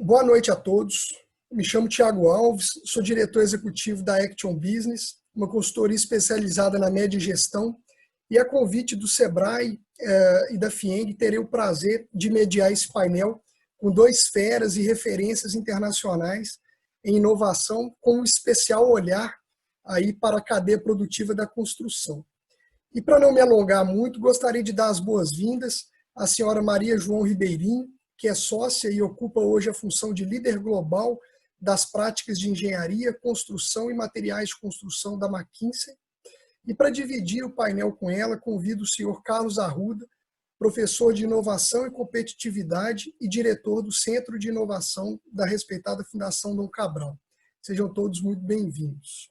Boa noite a todos. Me chamo Thiago Alves, sou diretor executivo da Action Business, uma consultoria especializada na média gestão, e a convite do Sebrae e da FIENG, terei o prazer de mediar esse painel com dois feras e referências internacionais em inovação, com um especial olhar aí para a cadeia produtiva da construção. E para não me alongar muito, gostaria de dar as boas-vindas à senhora Maria João Ribeirinho, que é sócia e ocupa hoje a função de líder global das práticas de engenharia, construção e materiais de construção da McKinsey. E para dividir o painel com ela, convido o senhor Carlos Arruda, professor de inovação e competitividade e diretor do Centro de Inovação da respeitada Fundação Dom Cabral. Sejam todos muito bem-vindos.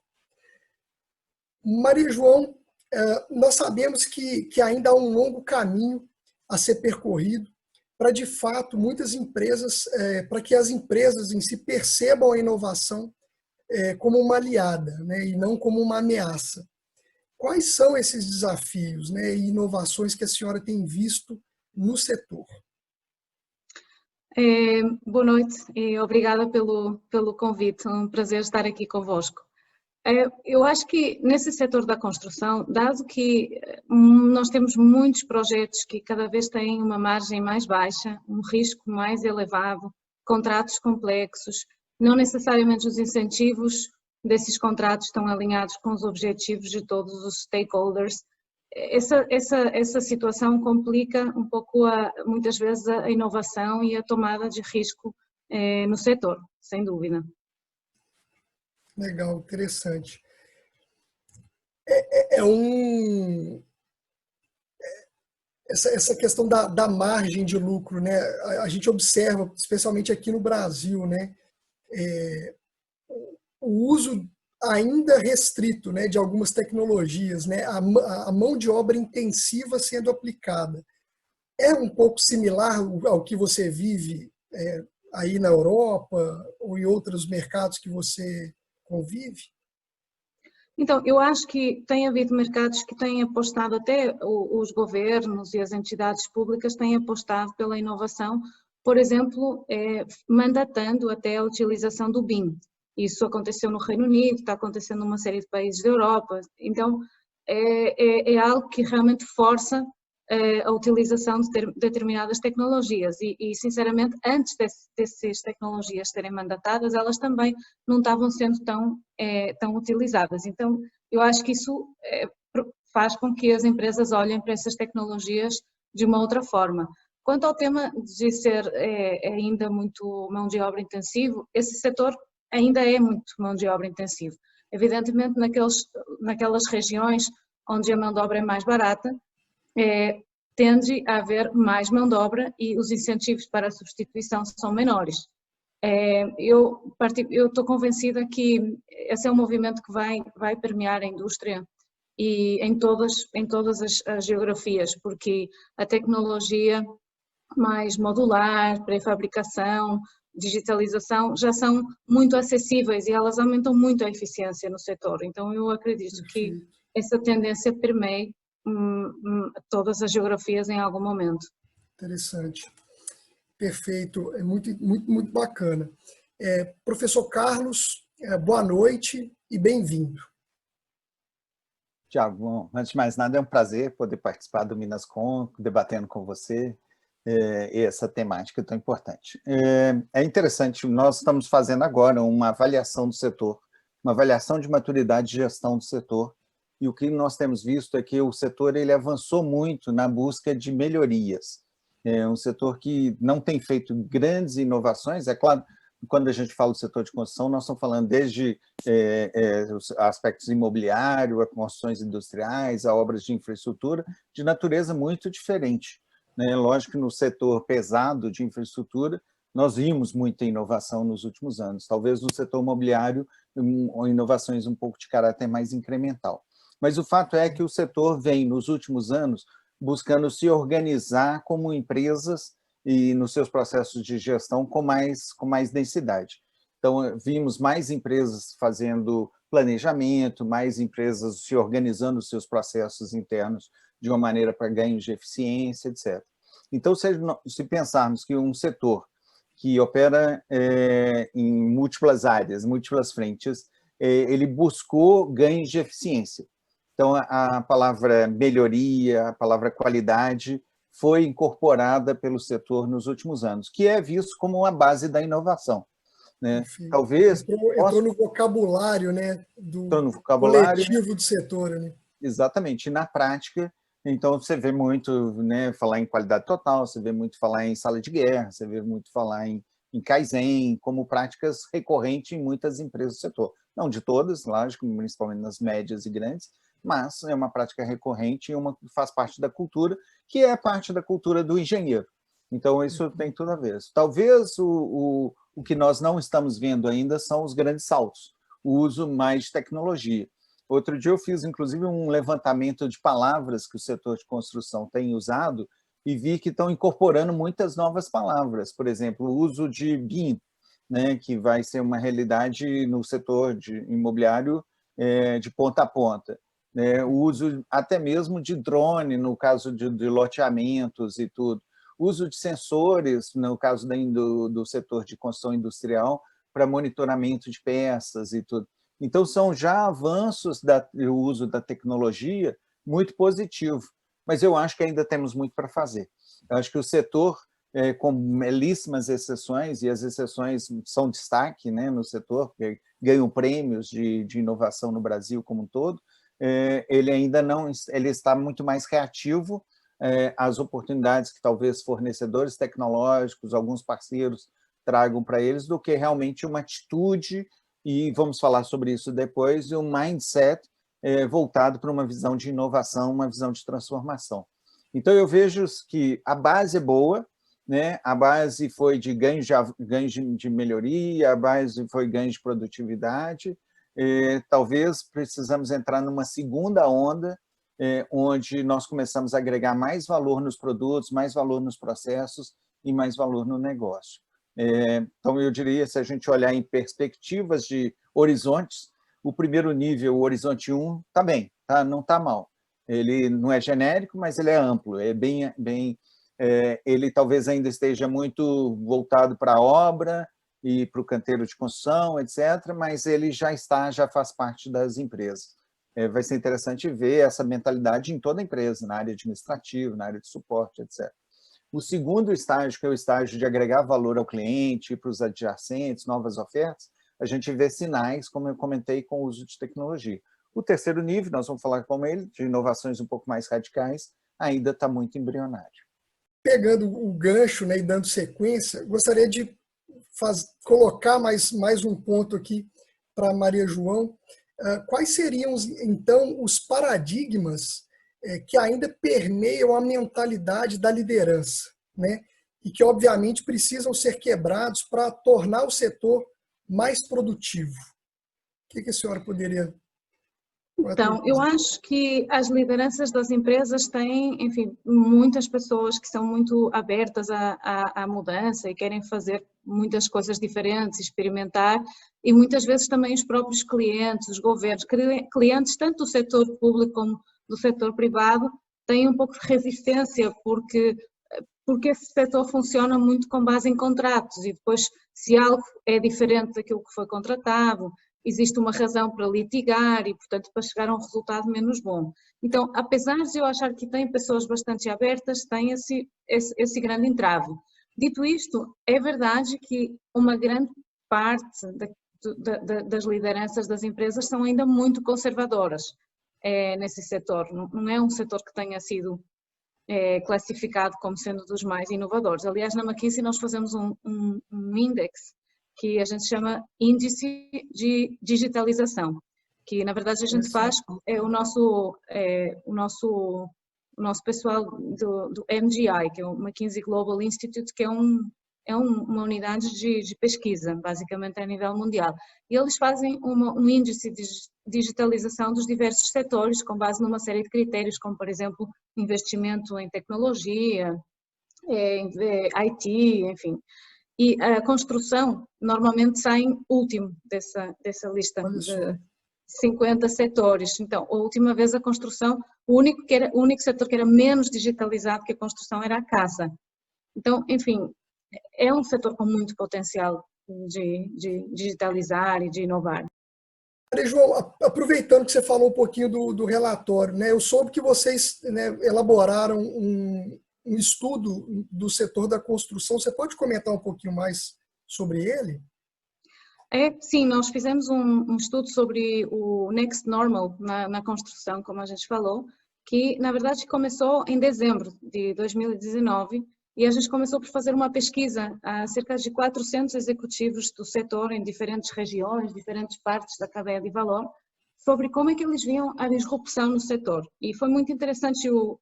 Maria João, nós sabemos que ainda há um longo caminho a ser percorrido para, de fato, muitas empresas, para que as empresas em si percebam a inovação como uma aliada, né, e não como uma ameaça. Quais são esses desafios, né, e inovações que a senhora tem visto no setor? Boa noite e obrigada pelo convite, é um prazer estar aqui convosco. Eu acho que nesse setor da construção, dado que nós temos muitos projetos que cada vez têm uma margem mais baixa, um risco mais elevado, contratos complexos, não necessariamente os incentivos desses contratos estão alinhados com os objetivos de todos os stakeholders. Essa situação complica um pouco, muitas vezes, a inovação e a tomada de risco no setor, sem dúvida. Legal, interessante. Essa questão da margem de lucro, né? A gente observa, especialmente aqui no Brasil, né? O uso ainda restrito, né, de algumas tecnologias, né? A mão de obra intensiva sendo aplicada. É um pouco similar ao que você vive aí na Europa ou em outros mercados que você convive? Então, eu acho que tem havido mercados que têm apostado, até os governos e as entidades públicas têm apostado pela inovação, por exemplo, mandatando até a utilização do BIM. Isso aconteceu no Reino Unido, está acontecendo numa série de países da Europa, então é algo que realmente força a utilização de determinadas tecnologias e sinceramente, antes dessas tecnologias serem mandatadas, elas também não estavam sendo tão utilizadas. Então, eu acho que isso faz com que as empresas olhem para essas tecnologias de uma outra forma. Quanto ao tema de ser ainda muito mão de obra intensivo, esse setor ainda é muito mão de obra intensivo. Evidentemente, naquelas regiões onde a mão de obra é mais barata, tende a haver mais mão de obra e os incentivos para a substituição são menores. Eu estou convencida que esse é um movimento que vai permear a indústria e em todas as geografias, porque a tecnologia mais modular, pré-fabricação, digitalização já são muito acessíveis e elas aumentam muito a eficiência no setor. Então eu acredito que essa tendência permeia todas as geografias em algum momento. Interessante. Perfeito, é muito bacana. Professor Carlos, boa noite e bem-vindo. Tiago, bom, antes de mais nada, é um prazer poder participar do Minascom, debatendo com você essa temática tão importante. É interessante, nós estamos fazendo agora uma avaliação do setor, uma avaliação de maturidade de gestão do setor, e o que nós temos visto é que o setor ele avançou muito na busca de melhorias. É um setor que não tem feito grandes inovações, é claro, quando a gente fala do setor de construção, nós estamos falando desde os aspectos imobiliários, a construções industriais, a obras de infraestrutura, de natureza muito diferente. Lógico que no setor pesado de infraestrutura, nós vimos muita inovação nos últimos anos. Talvez no setor imobiliário, inovações um pouco de caráter mais incremental. Mas o fato é que o setor vem, nos últimos anos, buscando se organizar como empresas e nos seus processos de gestão com mais densidade. Então, vimos mais empresas fazendo planejamento, mais empresas se organizando os seus processos internos de uma maneira para ganhos de eficiência, etc. Então, se pensarmos que um setor que opera em múltiplas áreas, múltiplas frentes, ele buscou ganhos de eficiência. Então, a palavra melhoria, a palavra qualidade foi incorporada pelo setor nos últimos anos, que é visto como uma base da inovação, né? Enfim, Talvez... entrou no vocabulário, né, no vocabulário, coletivo do setor. Né? Exatamente. E na prática, então, você vê muito, né, falar em qualidade total, você vê muito falar em sala de guerra, você vê muito falar em Kaizen, como práticas recorrentes em muitas empresas do setor. Não de todas, lógico, principalmente nas médias e grandes, mas é uma prática recorrente e uma que faz parte da cultura, que é parte da cultura do engenheiro. Então, isso tem tudo a ver. Talvez o que nós não estamos vendo ainda são os grandes saltos, o uso mais de tecnologia. Outro dia eu fiz, inclusive, um levantamento de palavras que o setor de construção tem usado e vi que estão incorporando muitas novas palavras. Por exemplo, o uso de BIM, né, que vai ser uma realidade no setor de imobiliário de ponta a ponta. O uso até mesmo de drone, no caso de loteamentos e tudo. O uso de sensores, no caso do setor de construção industrial, para monitoramento de peças e tudo. Então, são já avanços do uso da tecnologia muito positivo, mas eu acho que ainda temos muito para fazer. Eu acho que o setor, com belíssimas exceções, e as exceções são destaque, né, no setor, porque ganham prêmios de inovação no Brasil como um todo, ele ainda não, ele está muito mais reativo às oportunidades que talvez fornecedores tecnológicos, alguns parceiros tragam para eles, do que realmente uma atitude, e vamos falar sobre isso depois, e um mindset voltado para uma visão de inovação, uma visão de transformação. Então, eu vejo que a base é boa, né? A base foi de ganhos de melhoria, a base foi ganhos de produtividade. Talvez precisamos entrar numa segunda onda, onde nós começamos a agregar mais valor nos produtos, mais valor nos processos e mais valor no negócio. Então, eu diria, se a gente olhar em perspectivas de horizontes, o primeiro nível, o horizonte 1, está bem, tá? Não está mal. Ele não é genérico, mas ele é amplo, ele talvez ainda esteja muito voltado para a obra e para o canteiro de construção, etc., mas ele já faz parte das empresas. Vai ser interessante ver essa mentalidade em toda a empresa, na área administrativa, na área de suporte, etc. O segundo estágio, que é o estágio de agregar valor ao cliente, para os adjacentes, novas ofertas, a gente vê sinais, como eu comentei, com o uso de tecnologia. O terceiro nível, nós vamos falar como ele, de inovações um pouco mais radicais, ainda está muito embrionário. Pegando o gancho, né, e dando sequência, gostaria de colocar mais um ponto aqui para Maria João. Quais seriam, então, os paradigmas que ainda permeiam a mentalidade da liderança, né? E que, obviamente, precisam ser quebrados para tornar o setor mais produtivo? O que a senhora poderia... Então, eu acho que as lideranças das empresas têm, enfim, muitas pessoas que são muito abertas à mudança e querem fazer muitas coisas diferentes, experimentar, e muitas vezes também os próprios clientes, os governos, clientes tanto do setor público como do setor privado, têm um pouco de resistência porque esse setor funciona muito com base em contratos e depois, se algo é diferente daquilo que foi contratado, existe uma razão para litigar e, portanto, para chegar a um resultado menos bom. Então, apesar de eu achar que tem pessoas bastante abertas, tem esse grande entrave. Dito isto, é verdade que uma grande parte das lideranças das empresas são ainda muito conservadoras nesse setor. Não é um setor que tenha sido classificado como sendo dos mais inovadores. Aliás, na McKinsey nós fazemos um índice que a gente chama Índice de Digitalização, que na verdade a gente faz, o nosso pessoal do MGI, que é o McKinsey Global Institute, que é uma unidade de pesquisa, basicamente a nível mundial. E eles fazem um índice de digitalização dos diversos setores, com base numa série de critérios, como por exemplo, investimento em tecnologia, IT, enfim. E a construção normalmente sai em último dessa lista de 50 setores. Então, a última vez a construção, o único setor que era menos digitalizado que a construção era a casa. Então, enfim, é um setor com muito potencial de digitalizar e de inovar. João, aproveitando que você falou um pouquinho do relatório, né, eu soube que vocês, né, elaboraram um estudo do setor da construção. Você pode comentar um pouquinho mais sobre ele? Sim, nós fizemos um estudo sobre o Next Normal na construção, como a gente falou, que na verdade começou em dezembro de 2019, e a gente começou por fazer uma pesquisa a cerca de 400 executivos do setor em diferentes regiões, diferentes partes da cadeia de valor, sobre como é que eles viam a disrupção no setor. E foi muito interessante o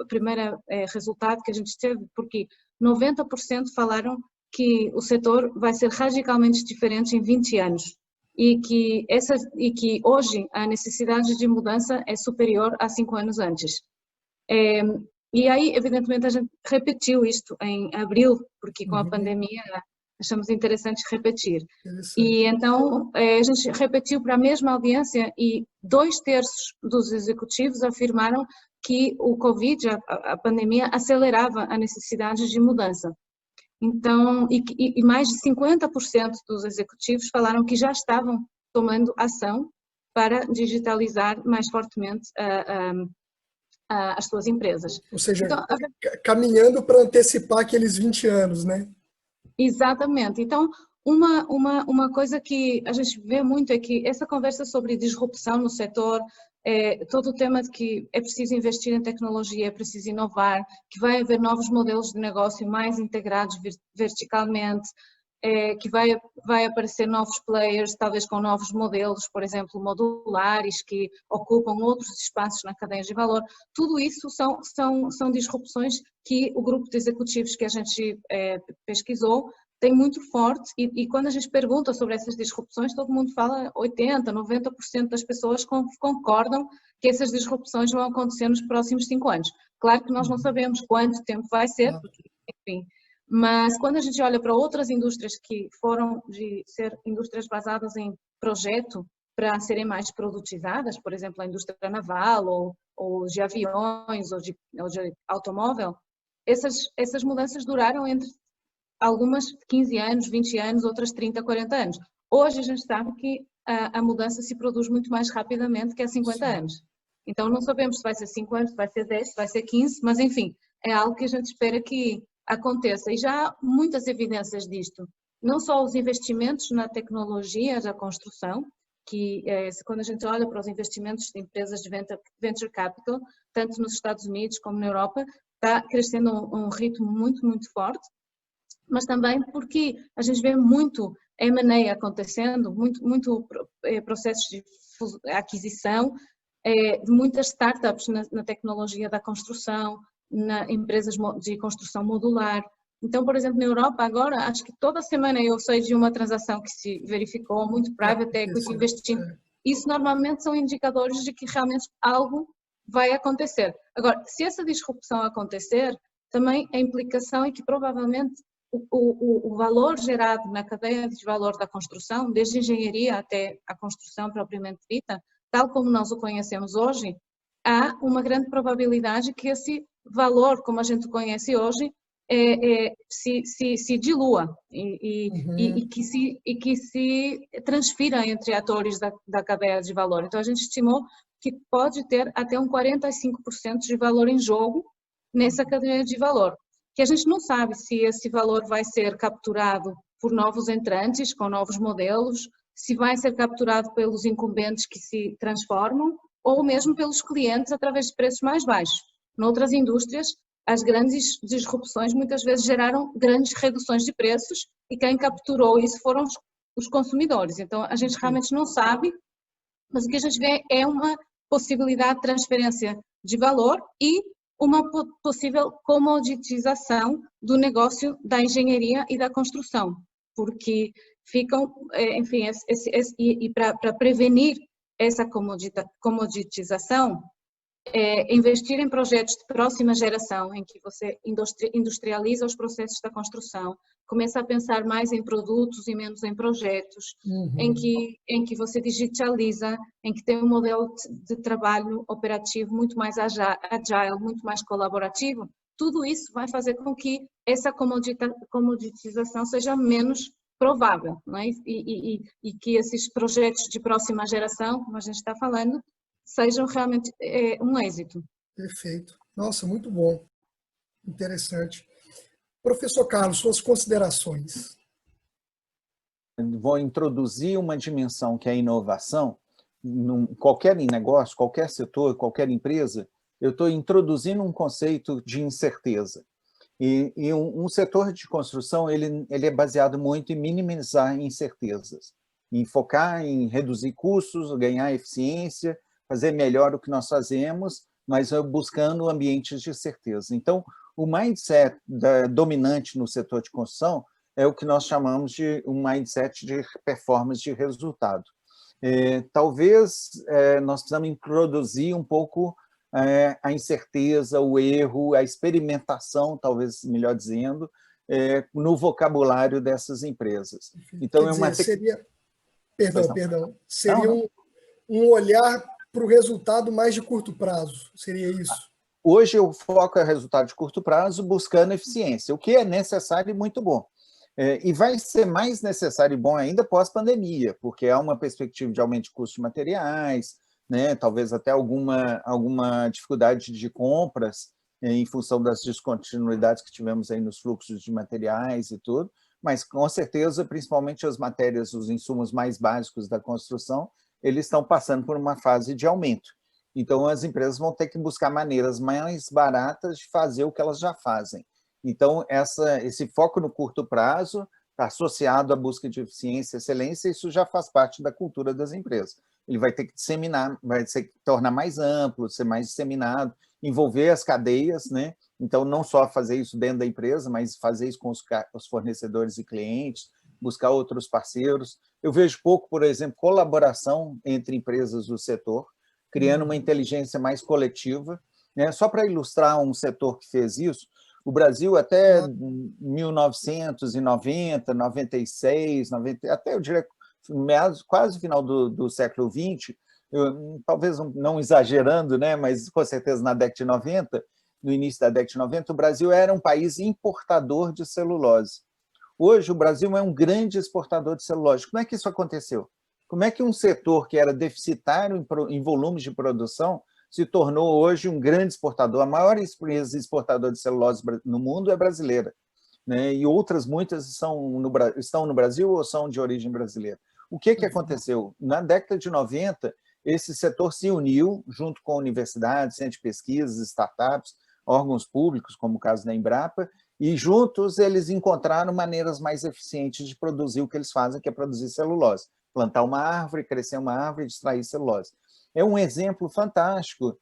primeiro resultado que a gente teve, porque 90% falaram que o setor vai ser radicalmente diferente em 20 anos e que hoje a necessidade de mudança é superior a 5 anos antes. E aí, evidentemente, a gente repetiu isto em abril, porque com a pandemia achamos interessante repetir. E então a gente repetiu para a mesma audiência e 2/3 dos executivos afirmaram que o Covid, a pandemia, acelerava a necessidade de mudança. Então, e mais de 50% dos executivos falaram que já estavam tomando ação para digitalizar mais fortemente as suas empresas. Ou seja, então, caminhando para antecipar aqueles 20 anos, né? Exatamente. Então, uma coisa que a gente vê muito é que essa conversa sobre disrupção no setor, todo o tema de que é preciso investir em tecnologia, é preciso inovar, que vai haver novos modelos de negócio mais integrados verticalmente, que vai aparecer novos players, talvez com novos modelos, por exemplo, modulares, que ocupam outros espaços na cadeia de valor. Tudo isso são disrupções que o grupo de executivos que a gente pesquisou tem muito forte, e quando a gente pergunta sobre essas disrupções, todo mundo fala 80%, 90% das pessoas concordam que essas disrupções vão acontecer nos próximos 5 anos. Claro que nós não sabemos quanto tempo vai ser, porque, enfim, mas quando a gente olha para outras indústrias que foram de ser indústrias basadas em projeto para serem mais produtizadas, por exemplo, a indústria naval ou de aviões ou de automóvel, essas mudanças duraram entre algumas 15 anos, 20 anos, outras 30, 40 anos. Hoje a gente sabe que a mudança se produz muito mais rapidamente que há 50 anos. Então não sabemos se vai ser 5 anos, se vai ser 10, se vai ser 15, mas enfim, é algo que a gente espera que aconteça. E já há muitas evidências disto. Não só os investimentos na tecnologia da construção, que quando a gente olha para os investimentos de empresas de venture capital, tanto nos Estados Unidos como na Europa, está crescendo um ritmo muito, muito forte, mas também porque a gente vê muito M&A acontecendo, muito processos de aquisição de muitas startups na tecnologia da construção, na empresas de construção modular. Então, por exemplo, na Europa agora, acho que toda semana eu sei de uma transação que se verificou, muito private equity investindo. Isso normalmente são indicadores de que realmente algo vai acontecer. Agora, se essa disrupção acontecer, também a implicação é que provavelmente o valor gerado na cadeia de valor da construção, desde a engenharia até a construção propriamente dita, tal como nós o conhecemos hoje, há uma grande probabilidade que esse valor, como a gente conhece hoje, se dilua e que se transfira entre atores da cadeia de valor. Então, a gente estimou que pode ter até um 45% de valor em jogo nessa cadeia de valor, que a gente não sabe se esse valor vai ser capturado por novos entrantes, com novos modelos, se vai ser capturado pelos incumbentes que se transformam, ou mesmo pelos clientes através de preços mais baixos. Noutras indústrias, as grandes disrupções muitas vezes geraram grandes reduções de preços e quem capturou isso foram os consumidores. Então, a gente realmente não sabe, mas o que a gente vê é uma possibilidade de transferência de valor e uma possível comoditização do negócio da engenharia e da construção, porque ficam, enfim, e para prevenir essa comoditização, investir em projetos de próxima geração, em que você industrializa os processos da construção, começa a pensar mais em produtos e menos em projetos, em que você digitaliza, em que tem um modelo de trabalho operativo muito mais agile, muito mais colaborativo, tudo isso vai fazer com que essa comoditização seja menos provável, não é? E que esses projetos de próxima geração, como a gente está falando, sejam realmente um êxito. Perfeito. Nossa, muito bom. Interessante. Professor Carlos, suas considerações. Vou introduzir uma dimensão que é a inovação. Qualquer negócio, qualquer setor, qualquer empresa, eu estou introduzindo um conceito de incerteza. E um setor de construção, ele é baseado muito em minimizar incertezas, em focar em reduzir custos, ganhar eficiência, fazer melhor o que nós fazemos, mas buscando ambientes de certeza. Então, o mindset dominante no setor de construção é o que nós chamamos de um mindset de performance de resultado. Talvez nós precisamos introduzir um pouco a incerteza, o erro, a experimentação, talvez melhor dizendo, no vocabulário dessas empresas. Então, seria... Perdão. Seria um olhar para o resultado mais de curto prazo, seria isso? Hoje o foco é resultado de curto prazo, buscando eficiência, o que é necessário e muito bom. E vai ser mais necessário e bom ainda pós-pandemia, porque há uma perspectiva de aumento de custos de materiais, né, talvez até alguma dificuldade de compras em função das descontinuidades que tivemos aí nos fluxos de materiais e tudo, mas com certeza, principalmente as matérias, os insumos mais básicos da construção, eles estão passando por uma fase de aumento. Então, as empresas vão ter que buscar maneiras mais baratas de fazer o que elas já fazem. Então, esse foco no curto prazo está associado à busca de eficiência e excelência, isso já faz parte da cultura das empresas. Ele vai ter que disseminar, vai ter que tornar mais amplo, ser mais disseminado, envolver as cadeias, né? Então, não só fazer isso dentro da empresa, mas fazer isso com os fornecedores e clientes, buscar outros parceiros. Eu vejo pouco, por exemplo, colaboração entre empresas do setor, criando uma inteligência mais coletiva, né? Só para ilustrar um setor que fez isso, o Brasil até 1990, 96, 90, até eu diria quase final do século XX, talvez não exagerando, né, mas com certeza na década de 90, no início da década de 90, o Brasil era um país importador de celulose. Hoje o Brasil é um grande exportador de celulose. Como é que isso aconteceu? Como é que um setor que era deficitário em volumes de produção se tornou hoje um grande exportador? A maior empresa exportadora de celulose no mundo é brasileira, né? E outras muitas estão no Brasil ou são de origem brasileira. O que aconteceu? Na década de 90, esse setor se uniu junto com universidades, centros de pesquisas, startups, órgãos públicos, como o caso da Embrapa, e juntos eles encontraram maneiras mais eficientes de produzir o que eles fazem, que é produzir celulose. Plantar uma árvore, crescer uma árvore e extrair celulose. É um exemplo fantástico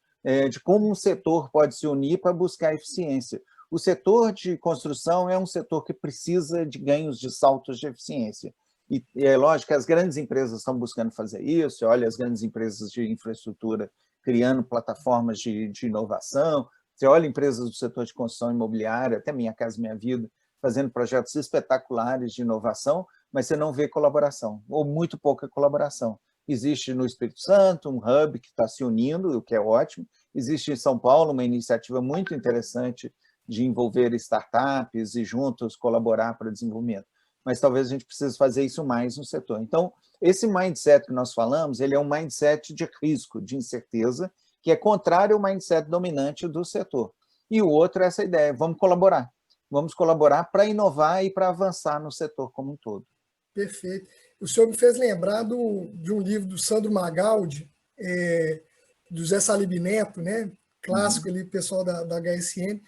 de como um setor pode se unir para buscar eficiência. O setor de construção é um setor que precisa de ganhos de saltos de eficiência. E é lógico que as grandes empresas estão buscando fazer isso, olha as grandes empresas de infraestrutura criando plataformas de inovação, você olha empresas do setor de construção imobiliária, até Minha Casa Minha Vida, fazendo projetos espetaculares de inovação, mas você não vê colaboração, ou muito pouca colaboração. Existe no Espírito Santo um hub que está se unindo, o que é ótimo. Existe em São Paulo uma iniciativa muito interessante de envolver startups e juntos colaborar para o desenvolvimento. Mas talvez a gente precise fazer isso mais no setor. Então, esse mindset que nós falamos, ele é um mindset de risco, de incerteza, que é contrário ao mindset dominante do setor. E o outro é essa ideia, vamos colaborar para inovar e para avançar no setor como um todo. Perfeito. O senhor me fez lembrar de um livro do Sandro Magaldi, do Zé Salib Neto, né? Clássico ali, pessoal da HSM,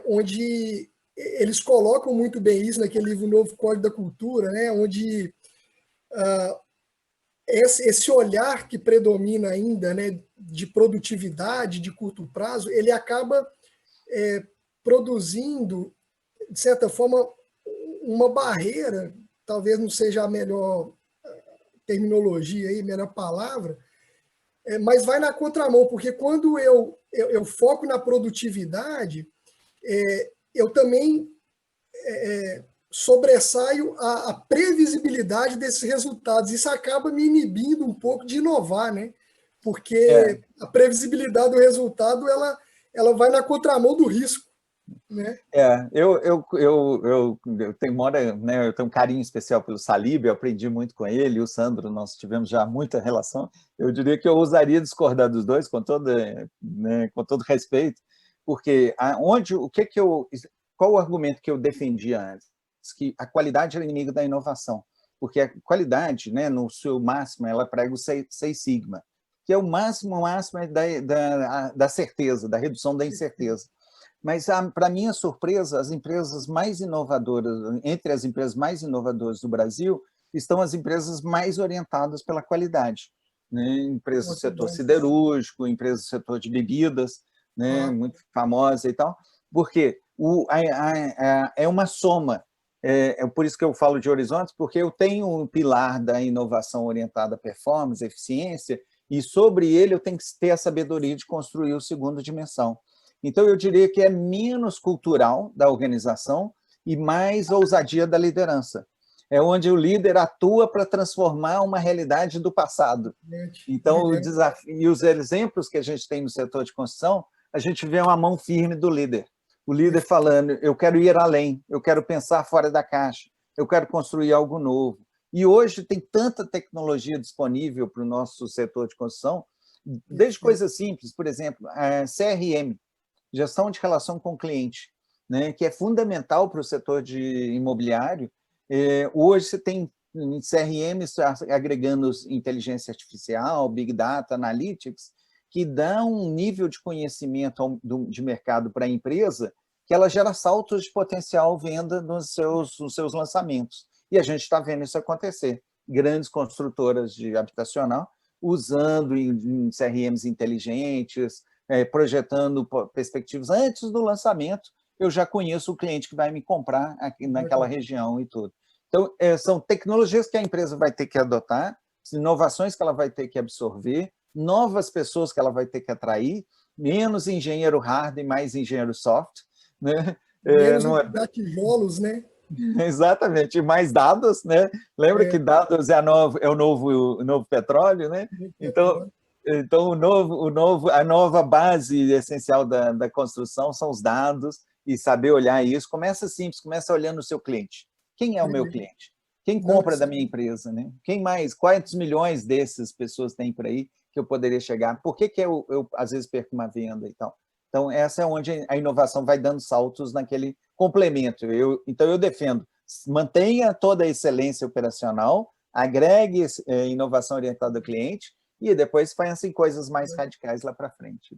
onde eles colocam muito bem isso naquele livro Novo Código da Cultura, né? Onde esse olhar que predomina ainda, né, de produtividade, de curto prazo, ele acaba produzindo, de certa forma, uma barreira, talvez não seja a melhor terminologia, a melhor palavra, mas vai na contramão, porque quando eu foco na produtividade, eu também sobressaio a previsibilidade desses resultados. Isso acaba me inibindo um pouco de inovar, né? Porque a previsibilidade do resultado ela vai na contramão do risco. né? Eu tenho um carinho especial pelo Salib, eu aprendi muito com ele, e o Sandro, nós tivemos já muita relação. Eu diria que eu ousaria discordar dos dois, com todo respeito, porque qual o argumento que eu defendia antes? Que a qualidade era inimigo da inovação, porque a qualidade, né, no seu máximo, ela prega o Seis Sigma, que é o máximo da certeza, da redução da incerteza. Mas, para minha surpresa, as empresas mais inovadoras, entre as empresas mais inovadoras do Brasil, estão as empresas mais orientadas pela qualidade, né? Empresas do setor siderúrgico, empresas do setor de bebidas, né? Muito famosa e tal, porque é uma soma. É por isso que eu falo de horizontes, porque eu tenho um pilar da inovação orientada à performance, eficiência, e sobre ele eu tenho que ter a sabedoria de construir o segunda dimensão. Então, eu diria que é menos cultural da organização e mais ousadia da liderança. É onde o líder atua para transformar uma realidade do passado. Então, o desafio e os exemplos que a gente tem no setor de construção, a gente vê uma mão firme do líder. O líder falando, eu quero ir além, eu quero pensar fora da caixa, eu quero construir algo novo. E hoje tem tanta tecnologia disponível para o nosso setor de construção, desde coisas simples, por exemplo, a CRM, gestão de relação com o cliente, né, que é fundamental para o setor de imobiliário. Hoje você tem CRM agregando inteligência artificial, Big Data, Analytics, que dá um nível de conhecimento de mercado para a empresa que ela gera saltos de potencial venda nos seus lançamentos. E a gente está vendo isso acontecer. Grandes construtoras de habitacional usando em CRMs inteligentes, projetando perspectivas antes do lançamento, eu já conheço o cliente que vai me comprar aqui naquela região e tudo. Então, são tecnologias que a empresa vai ter que adotar, inovações que ela vai ter que absorver, novas pessoas que ela vai ter que atrair, menos engenheiro hard e mais engenheiro soft, né? Menos tijolos, né? Exatamente, e mais dados, né? Lembra que dados é o novo petróleo, né? Então, a nova base essencial da construção são os dados e saber olhar isso. Começa simples, começa olhando o seu cliente. Quem é o meu cliente? Quem compra da minha empresa, né? Quem mais? Quantos milhões dessas pessoas tem por aí que eu poderia chegar? Por que eu às vezes perco uma venda e tal? Então, essa é onde a inovação vai dando saltos naquele complemento. Então, eu defendo, mantenha toda a excelência operacional, agregue inovação orientada ao cliente, e depois faça coisas mais radicais lá para frente.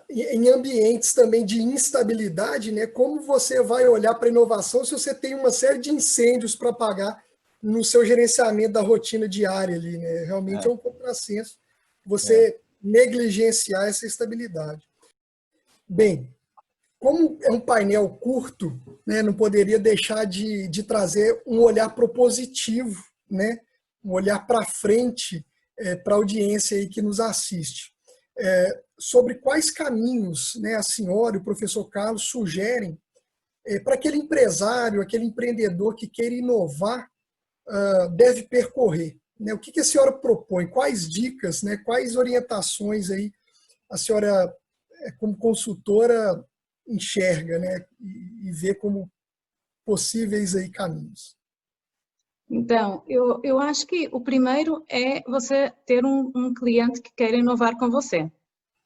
Em ambientes também de instabilidade, né? Como você vai olhar para a inovação se você tem uma série de incêndios para apagar no seu gerenciamento da rotina diária ali, né? Realmente é um contrassenso você negligenciar essa estabilidade. Bem, como é um painel curto, né, não poderia deixar de trazer um olhar propositivo, né? Um olhar para frente, para a audiência aí que nos assiste. Sobre quais caminhos, né, a senhora e o professor Carlos sugerem para aquele empresário, aquele empreendedor que queira inovar, deve percorrer, né? O que a senhora propõe? Quais dicas, né, quais orientações aí a senhora, como consultora, enxerga, né, e vê como possíveis aí caminhos? Então, eu acho que o primeiro é você ter um cliente que queira inovar com você.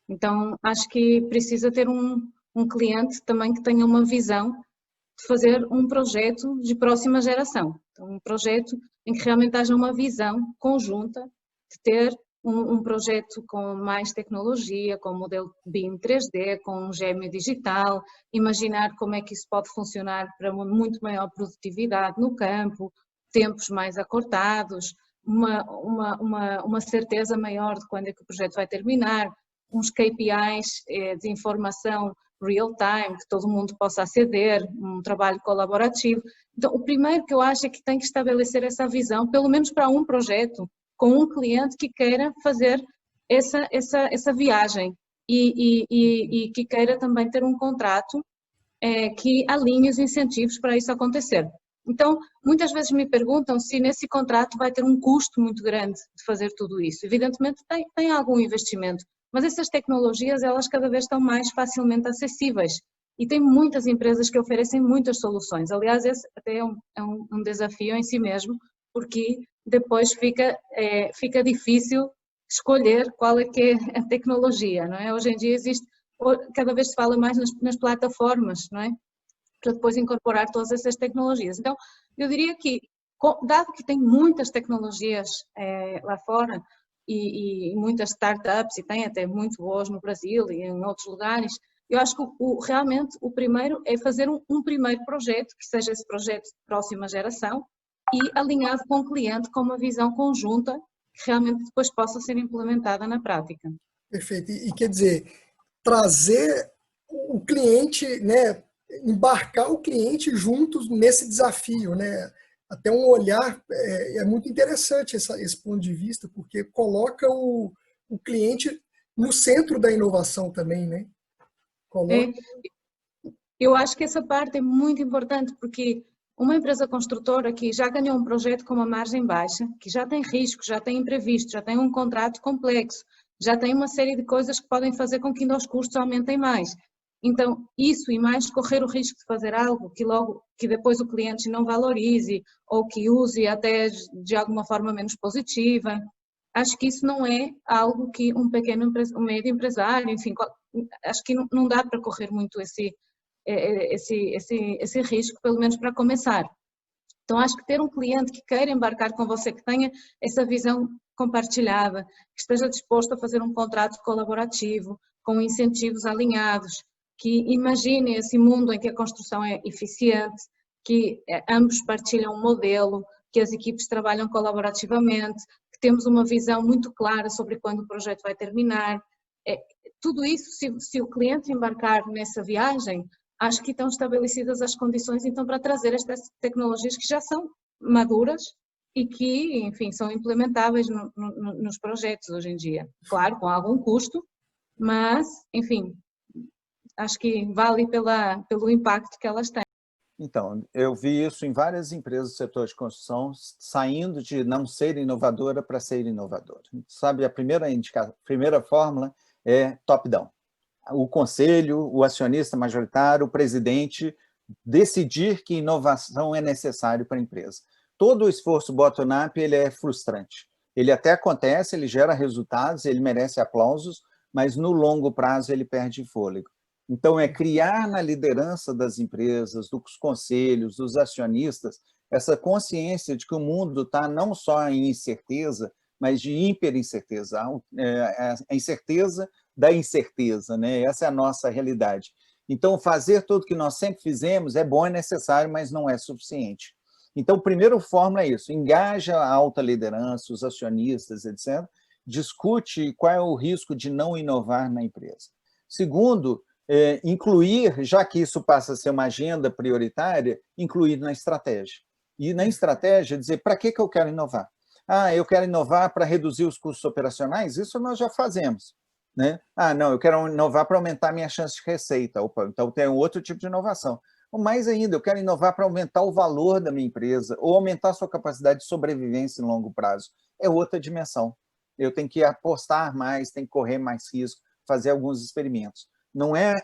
Então, acho que precisa ter um cliente também que tenha uma visão de fazer um projeto de próxima geração. Então, um projeto em que realmente haja uma visão conjunta de ter um projeto com mais tecnologia, com modelo BIM 3D, com um gêmeo digital, imaginar como é que isso pode funcionar para uma muito maior produtividade no campo, tempos mais acortados, uma certeza maior de quando é que o projeto vai terminar, uns KPIs de informação real time, que todo mundo possa aceder, um trabalho colaborativo. Então, o primeiro que eu acho é que tem que estabelecer essa visão, pelo menos para um projeto, com um cliente que queira fazer essa viagem e que queira também ter um contrato que alinhe os incentivos para isso acontecer. Então, muitas vezes me perguntam se nesse contrato vai ter um custo muito grande de fazer tudo isso. Evidentemente tem algum investimento, mas essas tecnologias, elas cada vez estão mais facilmente acessíveis. E tem muitas empresas que oferecem muitas soluções. Aliás, esse até é um desafio em si mesmo, porque depois fica difícil escolher qual é que é a tecnologia, não é? Hoje em dia cada vez se fala mais nas plataformas, não é? Para depois incorporar todas essas tecnologias. Então, eu diria que, dado que tem muitas tecnologias lá fora, e muitas startups, e tem até muito boas no Brasil e em outros lugares, eu acho que realmente o primeiro é fazer um primeiro projeto, que seja esse projeto de próxima geração, e alinhado com o cliente, com uma visão conjunta, que realmente depois possa ser implementada na prática. Perfeito. E quer dizer, trazer o cliente, né, embarcar o cliente juntos nesse desafio, né? Até um olhar, é muito interessante esse ponto de vista, porque coloca o cliente no centro da inovação também, né? Coloca... Eu acho que essa parte é muito importante, porque uma empresa construtora que já ganhou um projeto com uma margem baixa, que já tem risco, já tem imprevisto, já tem um contrato complexo, já tem uma série de coisas que podem fazer com que ainda os custos aumentem mais. Então, isso e mais correr o risco de fazer algo que depois o cliente não valorize ou que use até de alguma forma menos positiva, acho que isso não é algo que um médio empresário, enfim, acho que não dá para correr muito esse risco, pelo menos para começar. Então, acho que ter um cliente que queira embarcar com você, que tenha essa visão compartilhada, que esteja disposto a fazer um contrato colaborativo, com incentivos alinhados, que imagine esse mundo em que a construção é eficiente, que ambos partilham um modelo, que as equipes trabalham colaborativamente, que temos uma visão muito clara sobre quando o projeto vai terminar. Tudo isso, se o cliente embarcar nessa viagem, acho que estão estabelecidas as condições então para trazer estas tecnologias que já são maduras e que, enfim, são implementáveis nos projetos hoje em dia. Claro, com algum custo, mas, enfim, acho que vale pelo impacto que elas têm. Então, eu vi isso em várias empresas do setor de construção, saindo de não ser inovadora para ser inovadora. Sabe, a primeira fórmula é top-down. O conselho, o acionista majoritário, o presidente decidir que inovação é necessário para a empresa. Todo o esforço bottom-up ele é frustrante. Ele até acontece, ele gera resultados, ele merece aplausos, mas no longo prazo ele perde fôlego. Então, é criar na liderança das empresas, dos conselhos, dos acionistas, essa consciência de que o mundo está não só em incerteza, mas de hiperincerteza. A incerteza da incerteza, né? Essa é a nossa realidade. Então, fazer tudo que nós sempre fizemos é bom, é necessário, mas não é suficiente. Então, a primeira fórmula é isso, engaja a alta liderança, os acionistas, etc., discute qual é o risco de não inovar na empresa. Segundo, incluir, já que isso passa a ser uma agenda prioritária, incluir na estratégia. E na estratégia, dizer, para que eu quero inovar? Eu quero inovar para reduzir os custos operacionais? Isso nós já fazemos. Né? Não, eu quero inovar para aumentar a minha chance de receita. Opa, então tem um outro tipo de inovação. Ou mais ainda, eu quero inovar para aumentar o valor da minha empresa ou aumentar a sua capacidade de sobrevivência em longo prazo. É outra dimensão. Eu tenho que apostar mais, tenho que correr mais risco, fazer alguns experimentos. Não é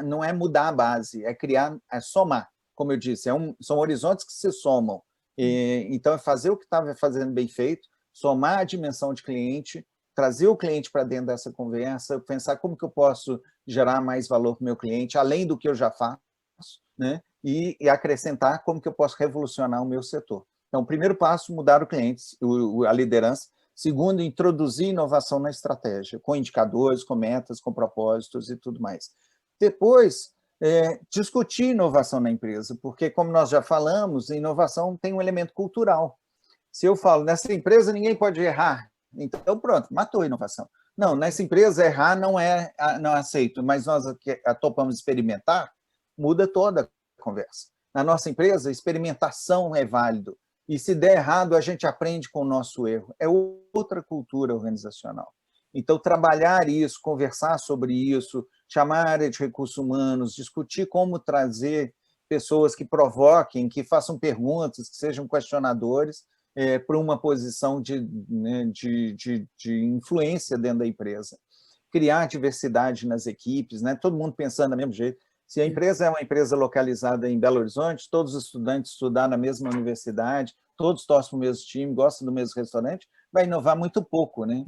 não é mudar a base, é criar, é somar. Como eu disse, são horizontes que se somam. Então, é fazer o que estava fazendo bem feito, somar a dimensão de cliente, trazer o cliente para dentro dessa conversa, pensar como que eu posso gerar mais valor para o meu cliente, além do que eu já faço, né? E acrescentar como que eu posso revolucionar o meu setor. Então, o primeiro passo, mudar o cliente, a liderança. Segundo, introduzir inovação na estratégia, com indicadores, com metas, com propósitos e tudo mais. Depois, discutir inovação na empresa, porque, como nós já falamos, inovação tem um elemento cultural. Se eu falo, nessa empresa ninguém pode errar, então pronto, matou a inovação. Não, nessa empresa errar não é aceito, mas nós topamos experimentar, muda toda a conversa. Na nossa empresa, experimentação é válido. E se der errado, a gente aprende com o nosso erro. É outra cultura organizacional. Então, trabalhar isso, conversar sobre isso, chamar a área de recursos humanos, discutir como trazer pessoas que provoquem, que façam perguntas, que sejam questionadores, para uma posição de influência dentro da empresa. Criar diversidade nas equipes, né? Todo mundo pensando do mesmo jeito. Se a empresa é uma empresa localizada em Belo Horizonte, todos os estudantes estudar na mesma universidade, todos torcem para o mesmo time, gostam do mesmo restaurante, vai inovar muito pouco, né?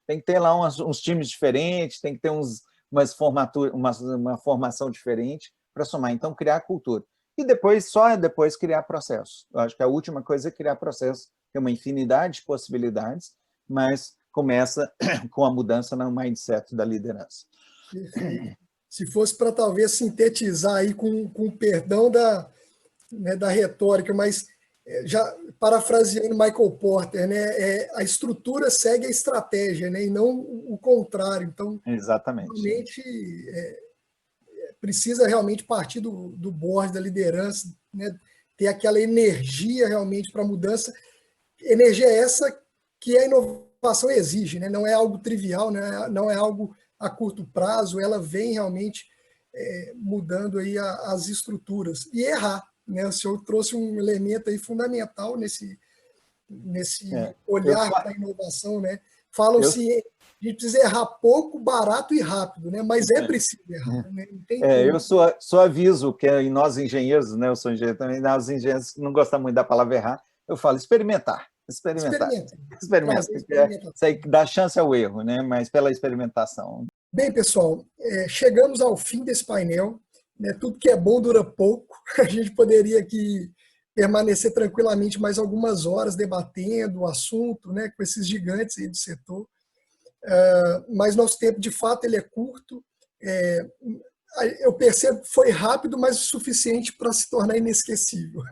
Tem que ter lá uns times diferentes, tem que ter uma formação diferente para somar. Então, criar cultura. E só depois criar processos. Eu acho que a última coisa é criar processos. Tem uma infinidade de possibilidades, mas começa com a mudança no mindset da liderança. Se fosse para talvez sintetizar aí com perdão da retórica, mas já parafraseando Michael Porter, né, a estrutura segue a estratégia, né, e não o contrário. Então, exatamente. Realmente, precisa realmente partir do board, da liderança, né, ter aquela energia realmente para a mudança. Energia essa que a inovação exige, né, não é algo trivial, né, não é algo a curto prazo, ela vem realmente mudando aí as estruturas. E errar. Né? O senhor trouxe um elemento aí fundamental nesse olhar para a inovação. Né? Falam-se a gente precisa errar pouco, barato e rápido, né? Mas é preciso errar. Né? Não tem eu só aviso que nós engenheiros, né? Eu sou engenheiro também, nós engenheiros não gostamos muito da palavra errar, eu falo experimentar. Experimenta. Isso aí dá chance ao erro, né? Mas pela experimentação. Bem, pessoal, chegamos ao fim desse painel. Né? Tudo que é bom dura pouco. A gente poderia aqui permanecer tranquilamente mais algumas horas debatendo o assunto, né, com esses gigantes aí do setor. Mas nosso tempo, de fato, ele é curto. Eu percebo que foi rápido, mas o suficiente para se tornar inesquecível.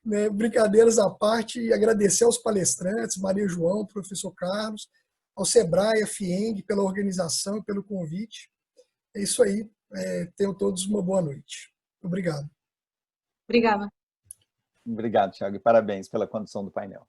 Né? Brincadeiras à parte, agradecer aos palestrantes, Maria João, professor Carlos, ao Sebrae, a FIENG, pela organização, pelo convite. É isso aí. Tenham todos uma boa noite. Obrigado. Obrigada. Obrigado, Thiago, e parabéns pela condução do painel.